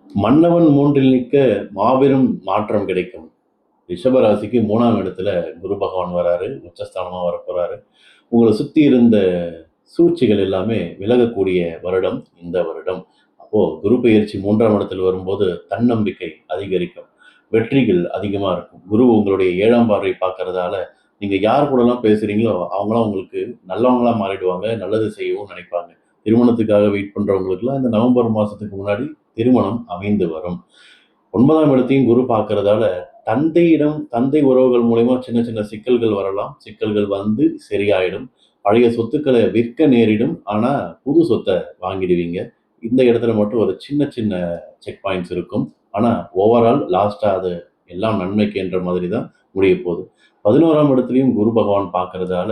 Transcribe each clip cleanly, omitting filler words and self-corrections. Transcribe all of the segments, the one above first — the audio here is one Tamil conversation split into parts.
மன்னவன் மூன்றில் நிற்க மாபெரும் மாற்றம் கிடைக்கும். ரிஷப ராசிக்கு 3ஆம் இடத்துல குரு பகவான் வராரு. உச்சஸ்தானமா வரப்போறாரு. உங்களை சுத்தி இருந்த சூழ்ச்சிகள் எல்லாமே விலகக்கூடிய வருடம் இந்த வருடம். அப்போ குரு பெயர்ச்சி 3ஆம் இடத்துல வரும்போது தன்னம்பிக்கை அதிகரிக்கும். வெற்றிகள் அதிகமா இருக்கும். குரு உங்களுடைய 7ஆம் பார்வை பார்க்கறதால நீங்க யார் கூடலாம் பேசுறீங்களோ அவங்களாம் உங்களுக்கு நல்லவங்களா மாறிடுவாங்க. நல்லது செய்யவும் நினைப்பாங்க. திருமணத்துக்காக வெயிட் பண்றவங்களுக்குலாம் இந்த நவம்பர் மாசத்துக்கு முன்னாடி திருமணம் அமைந்து வரும். 9ஆம் இடத்தையும் குரு பார்க்கறதால தந்தை உறவுகள் மூலயமா சின்ன சின்ன சிக்கல்கள் வரலாம். சிக்கல்கள் வந்து சரியாயிடும். பழைய சொத்துக்களை விற்க நேரிடும். ஆனா புது சொத்தை வாங்கிடுவீங்க. இந்த இடத்துல மட்டும் ஒரு சின்ன சின்ன செக் பாயிண்ட்ஸ் இருக்கும். ஆனா ஓவரால் லாஸ்டா அது எல்லாம் நன்மைக்குன்ற மாதிரி தான் முடிய போகுது. 11ஆம் இடத்துலையும் குரு பகவான் பார்க்கறதால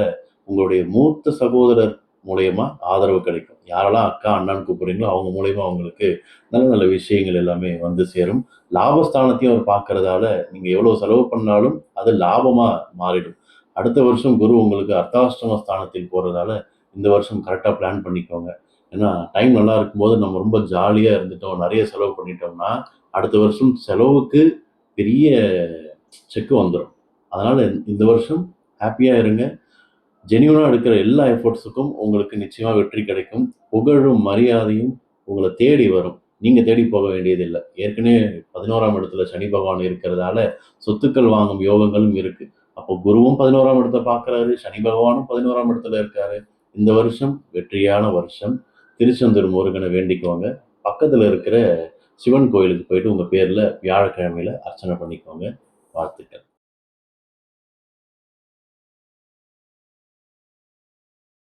உங்களுடைய மூத்த சகோதரர் மூலியமா ஆதரவு கிடைக்கும். யாரெல்லாம் அக்கா அண்ணான்னு கூப்பிடுறீங்களோ அவங்க மூலியமா அவங்களுக்கு நல்ல நல்ல விஷயங்கள் எல்லாமே வந்து சேரும். லாபஸ்தானத்தையும் அவர் பார்க்கறதால நீங்க எவ்வளவு செலவு பண்ணாலும் அது லாபமா மாறிடும். அடுத்த வருஷம் குரு உங்களுக்கு அர்த்தாஷ்டம ஸ்தானத்தில் போறதால இந்த வருஷம் கரெக்டா பிளான் பண்ணிக்கோங்க. ஏன்னா டைம் நல்லா இருக்கும்போது நம்ம ரொம்ப ஜாலியா இருந்துட்டோம், நிறைய செலவு பண்ணிட்டோம்னா அடுத்த வருஷம் செலவுக்கு பெரிய செக் வந்துடும். அதனால இந்த வருஷம் ஹாப்பியா இருங்க. ஜெனியூனா எடுக்கிற எல்லா எஃபோர்ட்ஸுக்கும் உங்களுக்கு நிச்சயமா வெற்றி கிடைக்கும். புகழும் மரியாதையும் உங்களை தேடி வரும். நீங்க தேடி போக வேண்டியதில்லை. ஏற்கனவே 11ஆம் இடத்துல சனி பகவான் இருக்கிறதால சொத்துக்கள் வாங்கும் யோகங்களும் இருக்கு. அப்போ குருவும் 11ஆம் இடத்தை பார்க்கறாரு, சனி பகவானும் 11ஆம் இடத்துல இருக்காரு. இந்த வருஷம் வெற்றியான வருஷம். திருச்செந்தூர் முருகனை வேண்டிக்கோங்க. பக்கத்துல இருக்கிற சிவன் கோயிலுக்கு போயிட்டு உங்க பேர்ல வியாழக்கிழமையில அர்ச்சனை பண்ணிக்கோங்க. வாழ்த்துக்கள்.